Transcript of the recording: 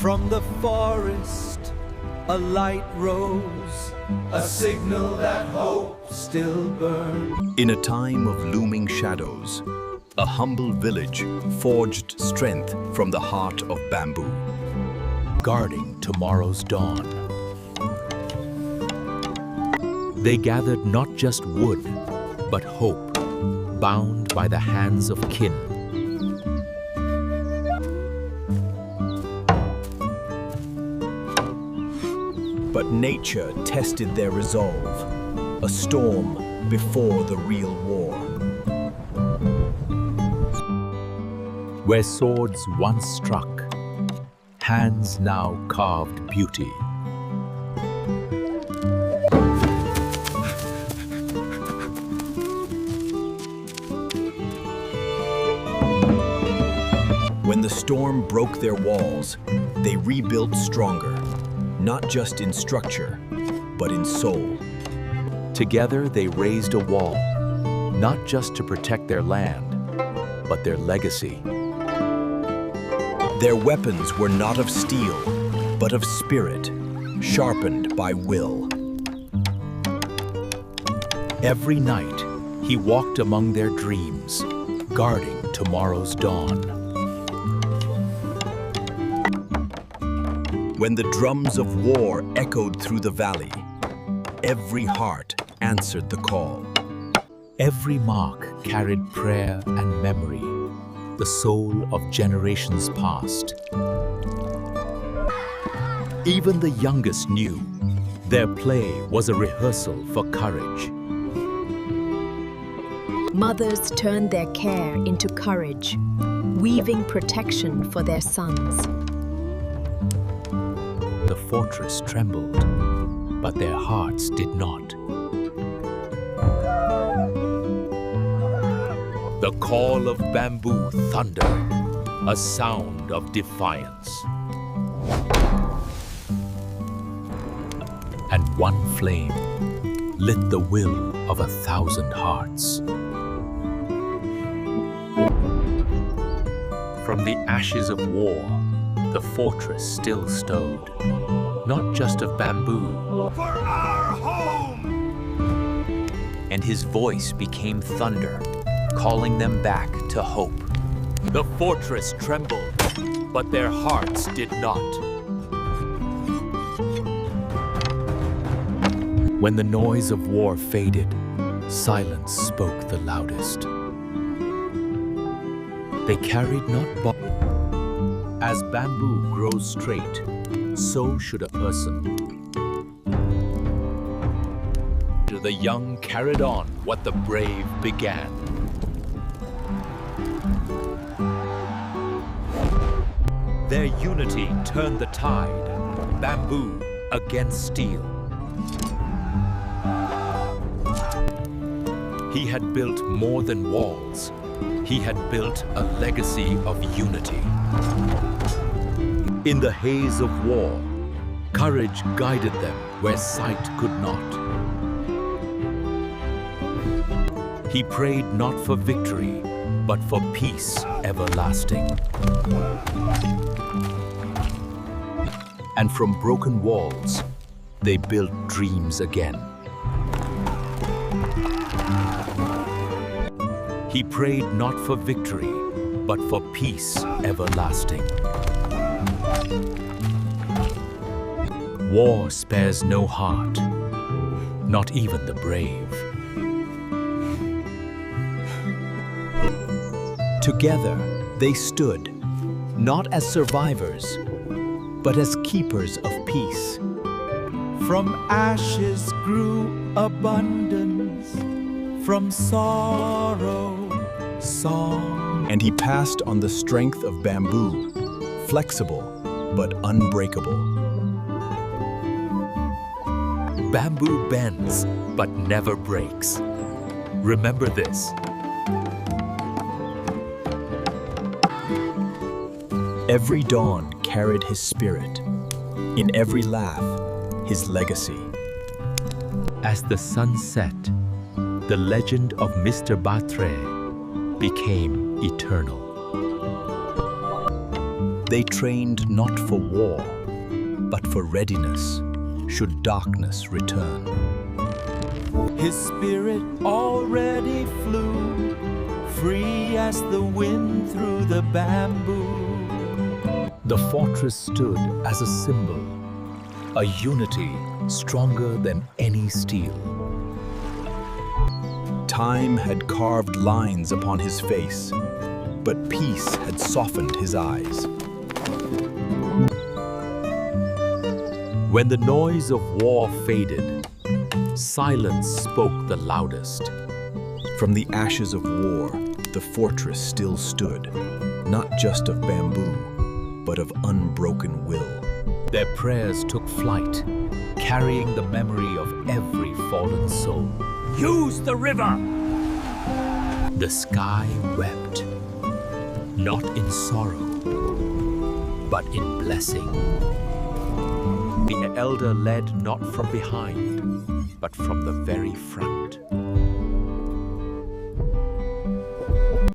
From the forest, a light rose, a signal that hope still burns. In a time of looming shadows, a humble village forged strength from the heart of bamboo, guarding tomorrow's dawn. They gathered not just wood, but hope, bound by the hands of kin. But nature tested their resolve, a storm before the real war. Where swords once struck, hands now carved beauty. When the storm broke their walls, they rebuilt stronger, not just in structure, but in soul. Together they raised a wall, not just to protect their land, but their legacy. Their weapons were not of steel, but of spirit, sharpened by will. Every night, he walked among their dreams, guarding tomorrow's dawn. When the drums of war echoed through the valley, every heart answered the call. Every mark carried prayer and memory, the soul of generations past. Even the youngest knew their play was a rehearsal for courage. Mothers turned their care into courage, weaving protection for their sons. The fortress trembled, but their hearts did not. The call of bamboo thundered, a sound of defiance. And one flame lit the will of 1,000 hearts. From the ashes of war, the fortress still stood, not just of bamboo. For our home! And his voice became thunder, calling them back to hope. The fortress trembled, but their hearts did not. When the noise of war faded, silence spoke the loudest. They carried not as bamboo grows straight, so should a person. The young carried on what the brave began. Their unity turned the tide, bamboo against steel. He had built more than walls. He had built a legacy of unity. In the haze of war, courage guided them where sight could not. He prayed not for victory, but for peace everlasting. And from broken walls, they built dreams again. He prayed not for victory, but for peace everlasting. War spares no heart, not even the brave. Together, they stood, not as survivors, but as keepers of peace. From ashes grew abundance, from sorrow, song. And he passed on the strength of bamboo, flexible but unbreakable. Bamboo bends, but never breaks. Remember this. Every dawn carried his spirit. In every laugh, his legacy. As the sun set, the legend of Mr. Batre became eternal. They trained not for war, but for readiness, should darkness return. His spirit already flew, free as the wind through the bamboo. The fortress stood as a symbol, a unity stronger than any steel. Time had carved lines upon his face, but peace had softened his eyes. When the noise of war faded, silence spoke the loudest. From the ashes of war, the fortress still stood, not just of bamboo, but of unbroken will. Their prayers took flight, carrying the memory of every fallen soul. Use the river! The sky wept, not in sorrow, but in blessing. The elder led not from behind, but from the very front.